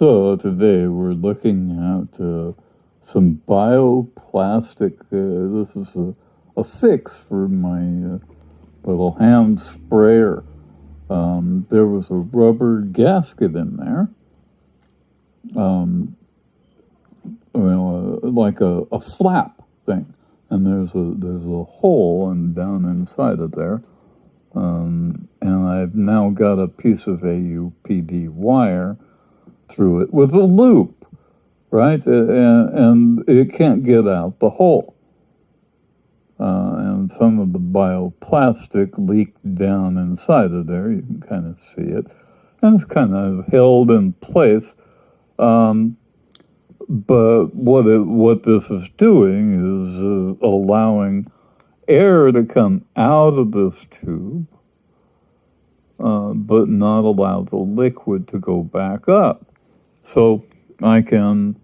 So today we're looking at some bioplastic. This is a fix for my little hand sprayer. There was a rubber gasket in there, like a flap thing, and there's a hole and down inside of there. And I've now got a piece of AUPD wire through it with a loop, right? And it can't get out the hole. And some of the bioplastic leaked down inside of there. You can kind of see it. And it's kind of held in place. But what this is doing is allowing air to come out of this tube, but not allow the liquid to go back up. So I can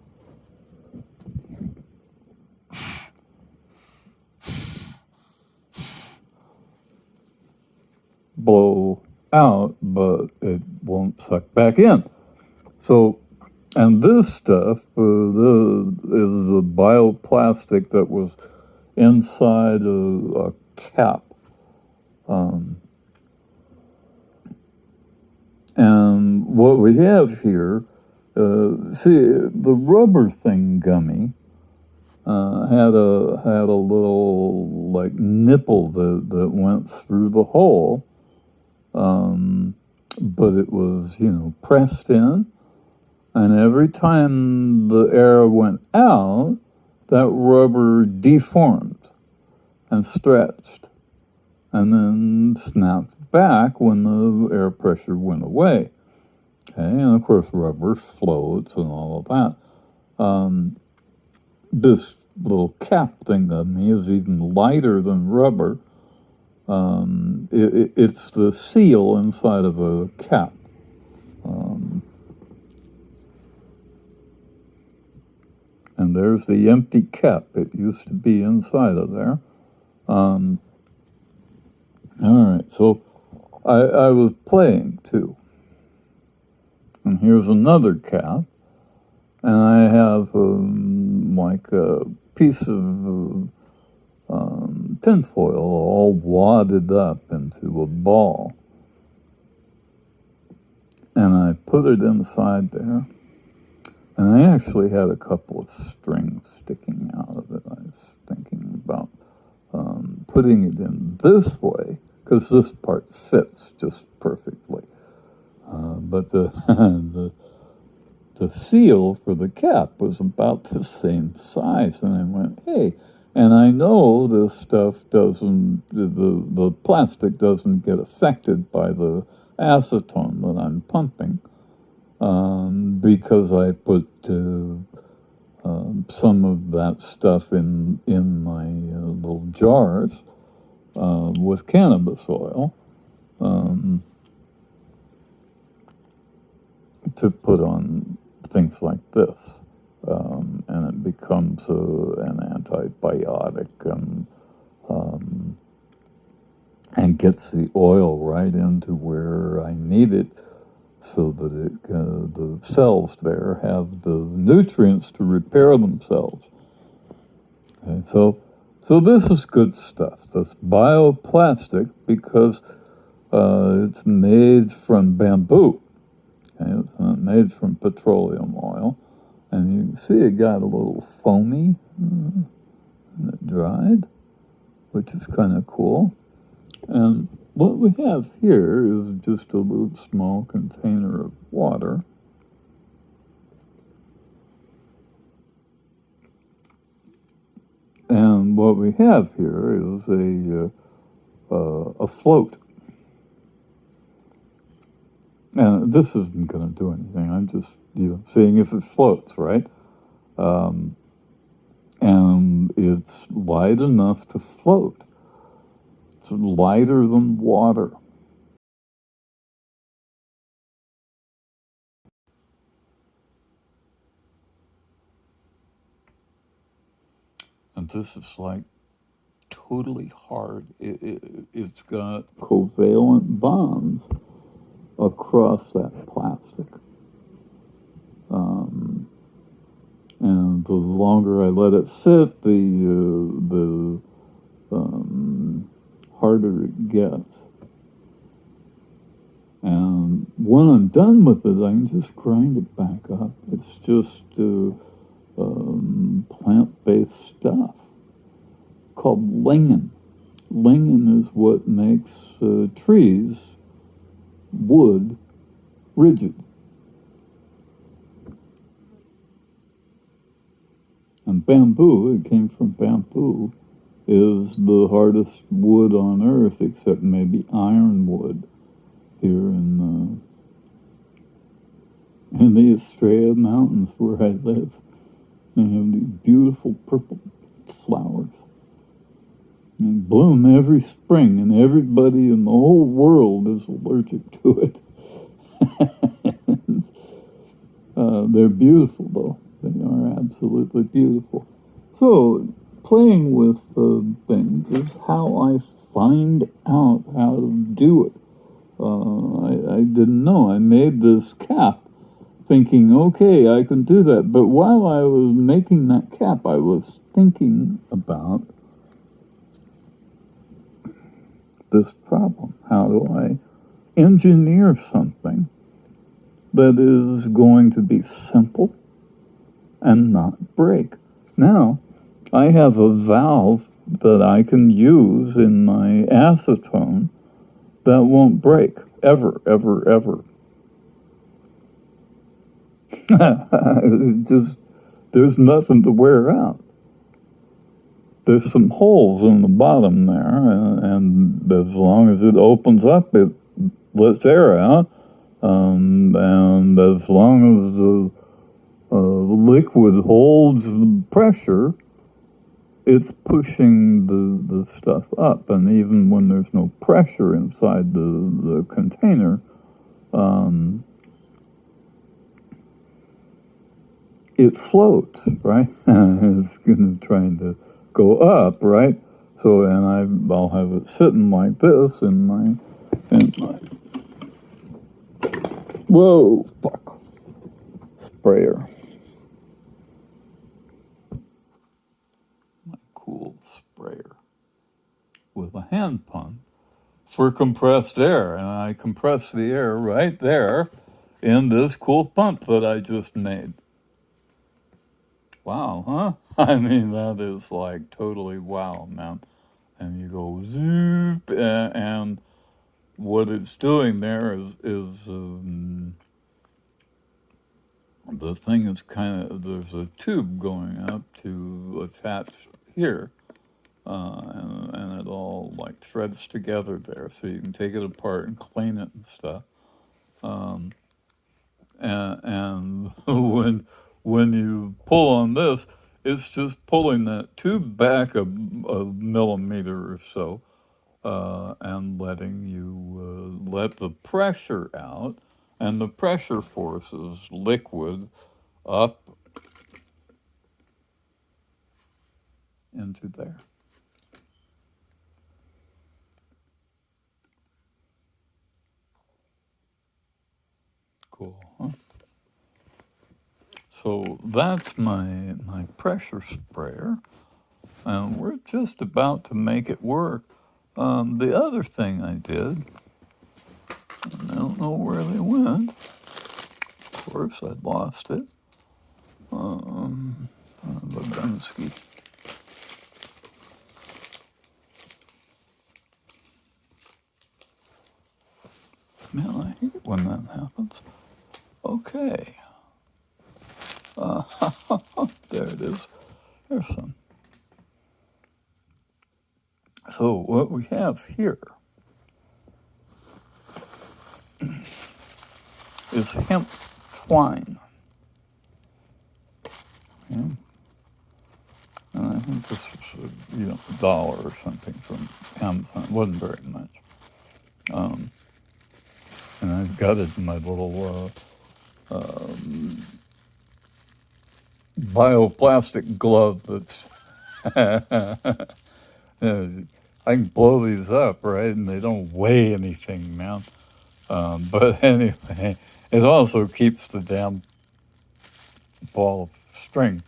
blow out, but it won't suck back in. So, and this stuff is the bioplastic that was inside a cap. And what we have here, see, the rubber thing gummy had a little like nipple that went through the hole, but it was pressed in, and every time the air went out, that rubber deformed and stretched, and then snapped back when the air pressure went away. Okay, and of course rubber floats and all of that. This little cap thing of me is even lighter than rubber. It's the seal inside of a cap. And there's the empty cap. It used to be inside of there. All right, so I was playing too. And here's another cap. And I have like a piece of tinfoil all wadded up into a ball. And I put it inside there. And I actually had a couple of strings sticking out of it. I was thinking about putting it in this way, because this part fits just perfectly. But the seal for the cap was about the same size, and I went, hey, and I know this stuff doesn't, the plastic doesn't get affected by the acetone that I'm pumping, because I put some of that stuff in my little jars with cannabis oil to put on things like this, and it becomes an antibiotic and gets the oil right into where I need it, so that the cells there have the nutrients to repair themselves. Okay, so this is good stuff. This bioplastic, because it's made from bamboo. Okay, it's not made from petroleum oil. And you can see it got a little foamy and it dried, which is kind of cool. And what we have here is just a little small container of water. And what we have here is a float. And this isn't going to do anything. I'm just seeing if it floats, right? And it's light enough to float. It's lighter than water. And this is like totally hard. It's got covalent bonds across that plastic. longer I let it sit, the harder it gets. And when I'm done with it, I can just grind it back up. It's just plant-based stuff called lignin. Lignin is what makes trees, wood, rigid. And bamboo, it came from bamboo, is the hardest wood on earth, except maybe ironwood here in the Australia mountains where I live. They have these beautiful purple flowers. And bloom every spring, and everybody in the whole world is allergic to it. They're beautiful, though. They are absolutely beautiful. So, playing with things is how I find out how to do it. I didn't know. I made this cap thinking, okay, I can do that. But while I was making that cap, I was thinking about this problem. How do I engineer something that is going to be simple and not break? Now, I have a valve that I can use in my acetone that won't break, ever, ever, ever. There's nothing to wear out. There's some holes in the bottom there, and as long as it opens up, it lets air out, and as long as the liquid holds the pressure, it's pushing the stuff up. And even when there's no pressure inside the container, it floats, right? It's trying to go up, right? So, and I'll have it sitting like this in my whoa, fuck, sprayer. My cool sprayer with a hand pump for compressed air, and I compress the air right there in this cool pump that I just made. Wow, huh? I mean, that is like totally wow, man. And you go zoop, and what it's doing there is the thing is there's a tube going up to attach here, and it all like threads together there, so you can take it apart and clean it and stuff. And when you pull on this, it's just pulling that tube back a millimeter or so, and letting you let the pressure out, and the pressure forces liquid up into there. Cool, huh? So that's my pressure sprayer, and we're just about to make it work. The other thing I did, I don't know where they went. Of course, I lost it. Bagunski. Man, I hate when that happens. Okay. There it is. There's some. So what we have here is hemp twine. Okay. And I think this was, $1 or something from Amazon. It wasn't very much. And I've got it in my little bioplastic glove that's I can blow these up, right? And they don't weigh anything, man. But anyway, it also keeps the damn ball of string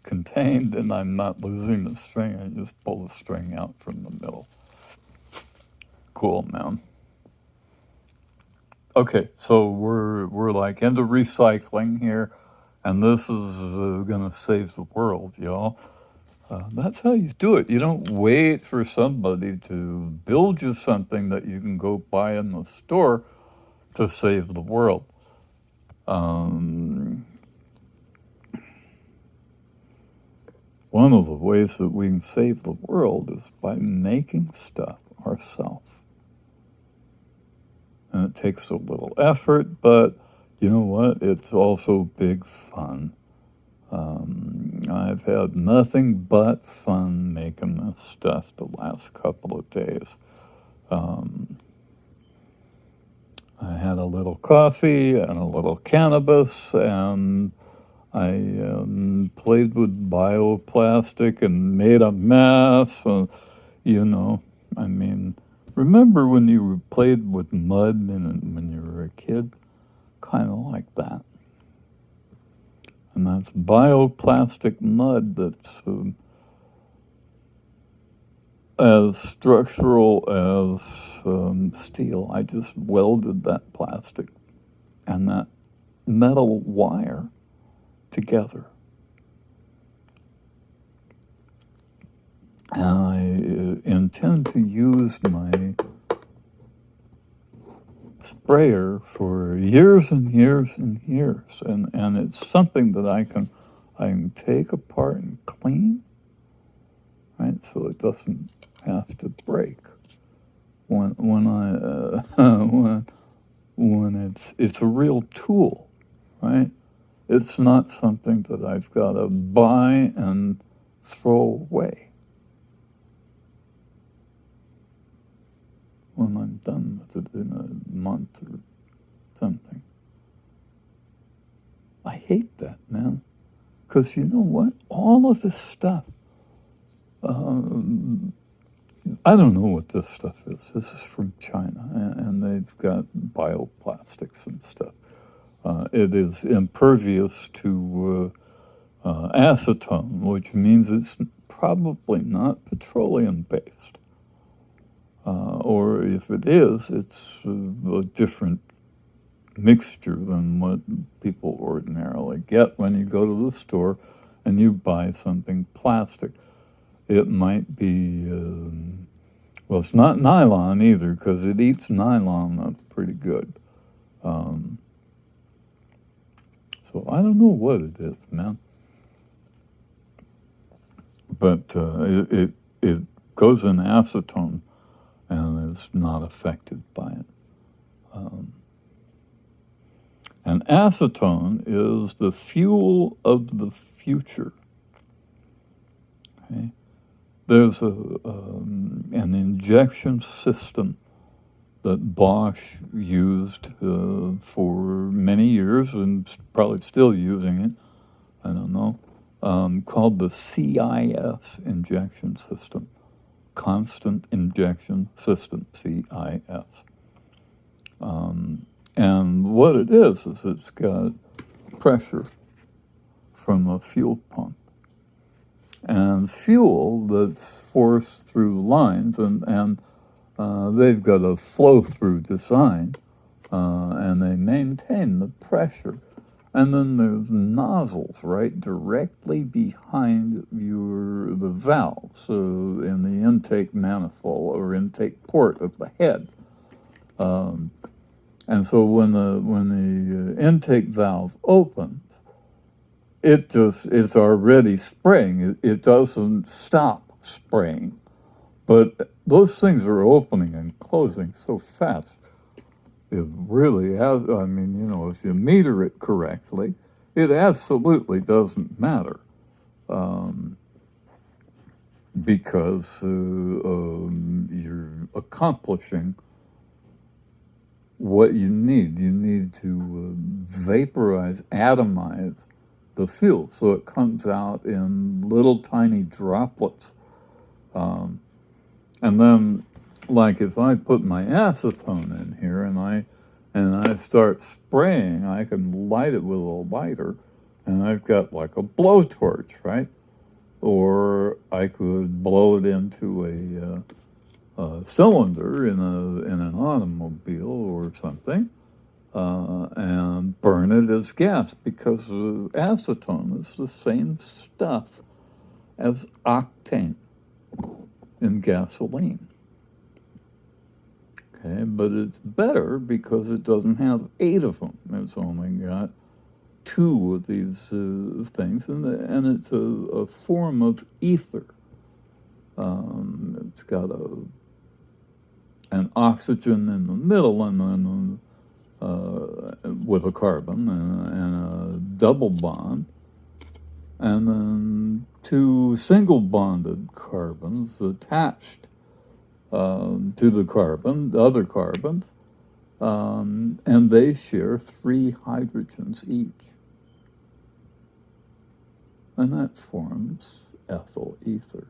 contained and I'm not losing the string. I just pull the string out from the middle. Cool, man. Okay, so we're like into recycling here, and this is gonna save the world, y'all. That's how you do it. You don't wait for somebody to build you something that you can go buy in the store to save the world. One of the ways that we can save the world is by making stuff ourselves. And it takes a little effort, but you know what? It's also big fun. I've had nothing but fun making this stuff the last couple of days. I had a little coffee and a little cannabis, and I played with bioplastic and made a mess. You know, I mean, remember when you played with mud when you were a kid? Kind of like that. And that's bioplastic mud that's as structural as steel. I just welded that plastic and that metal wire together. And I intend to use my sprayer for years and years and years. And it's something that I can take apart and clean, right? So it doesn't have to break. When it's a real tool, right? It's not something that I've got to buy and throw away when I'm done with it in a month or something. I hate that, man. Because you know what? All of this stuff, I don't know what this stuff is. This is from China, and they've got bioplastics and stuff. It is impervious to acetone, which means it's probably not petroleum-based. Or if it is, it's a different mixture than what people ordinarily get when you go to the store and you buy something plastic. It might be, well, it's not nylon either, because it eats nylon up pretty good. So I don't know what it is, man. But it goes in acetone and is not affected by it. And acetone is the fuel of the future. Okay? There's an injection system that Bosch used for many years and probably still using it, I don't know, called the CIS injection system, Constant Injection System, CIS. And what it is it's got pressure from a fuel pump. And fuel that's forced through lines, and they've got a flow-through design, and they maintain the pressure. And then there's nozzles right directly behind the valve, so in the intake manifold or intake port of the head. And so when the intake valve opens, it's already spraying. It doesn't stop spraying. But those things are opening and closing so fast. It really has, I mean, you know, if you meter it correctly, it absolutely doesn't matter. Because you're accomplishing what you need. You need to vaporize, atomize the fuel so it comes out in little tiny droplets. And then, like if I put my acetone in here and I start spraying, I can light it with a lighter, And I've got like a blowtorch, right? Or I could blow it into a cylinder in an automobile or something, and burn it as gas, because acetone is the same stuff as octane in gasoline. Okay, but it's better because it doesn't have 8 of them. It's only got 2 of these things, and it's a form of ether. It's got an oxygen in the middle, and then with a carbon and a double bond, and then 2 single bonded carbons attached to the other carbons, and they share 3 hydrogens each. And that forms ethyl ether.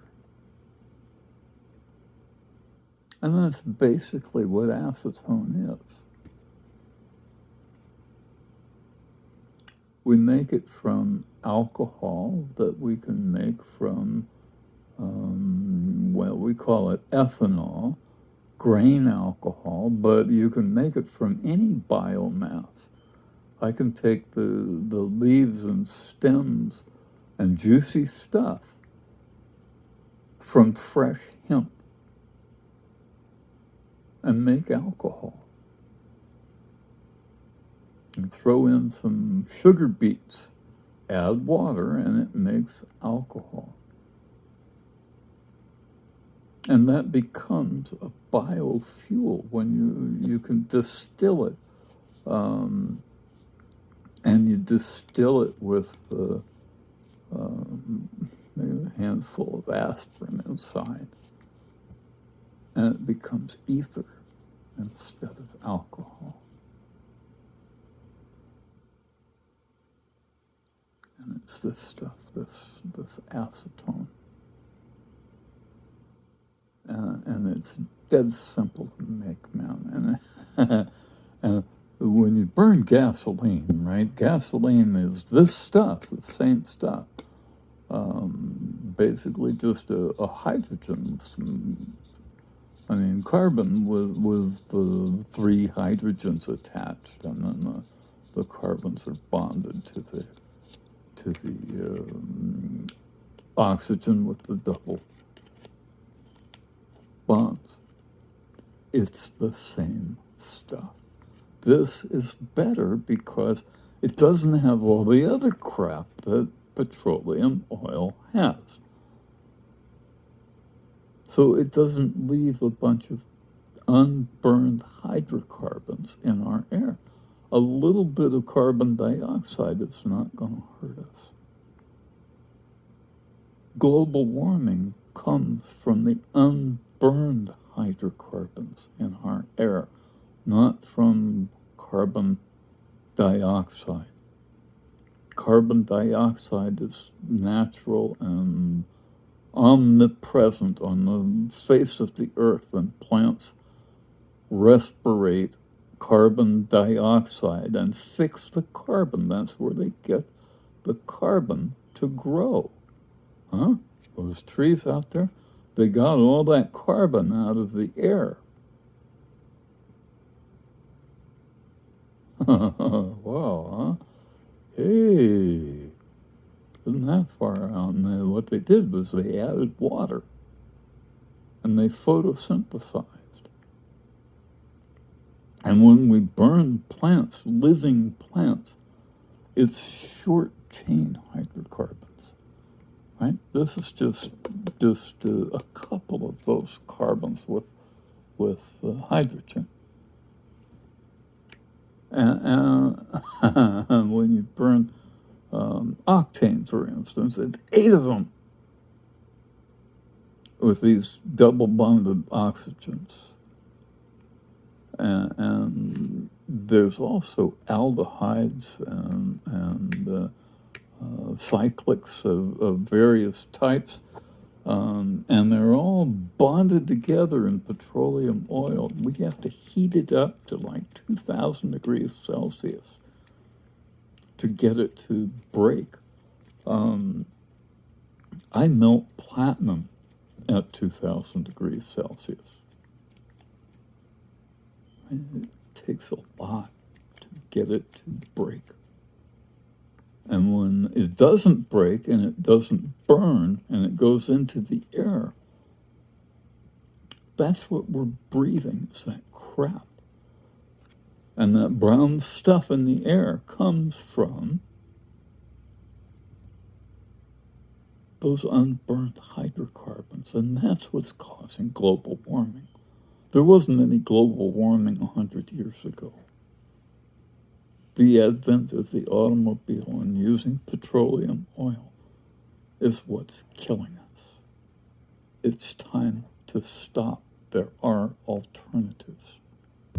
And that's basically what acetone is. We make it from alcohol that we can make from, we call it ethanol, grain alcohol, but you can make it from any biomass. I can take the leaves and stems and juicy stuff from fresh hemp and make alcohol. And throw in some sugar beets, add water, and it makes alcohol. And that becomes a biofuel when you can distill it. And you distill it with a handful of aspirin inside. And it becomes ether instead of alcohol. And it's this stuff, this acetone. And it's dead simple to make, man. And when you burn gasoline, right? Gasoline is this stuff, the same stuff. Basically just a hydrogen. Carbon with the 3 hydrogens attached, and then the carbons are bonded to the oxygen with the double bonds. It's the same stuff. This is better because it doesn't have all the other crap that petroleum oil has. So it doesn't leave a bunch of unburned hydrocarbons in our air. A little bit of carbon dioxide is not going to hurt us. Global warming comes from the unburned hydrocarbons in our air, not from carbon dioxide. Carbon dioxide is natural and omnipresent on the face of the earth, and plants respirate carbon dioxide and fix the carbon. That's where they get the carbon to grow. Huh? Those trees out there, they got all that carbon out of the air. Wow, huh? Hey, isn't that far out? And what they did was they added water, and they photosynthesized. And when we burn plants, living plants, it's short-chain hydrocarbons, right? This is just a couple of those carbons with hydrogen. And when you burn octane, for instance, it's 8 of them with these double-bonded oxygens. And there's also aldehydes and cyclics of various types, and they're all bonded together in petroleum oil. We have to heat it up to like 2,000 degrees Celsius to get it to break. I melt platinum at 2,000 degrees Celsius. It takes a lot to get it to break. And when it doesn't break and it doesn't burn and it goes into the air, that's what we're breathing, is that crap. And that brown stuff in the air comes from those unburnt hydrocarbons, and that's what's causing global warming. There wasn't any global warming 100 years ago. The advent of the automobile and using petroleum oil is what's killing us. It's time to stop. There are alternatives.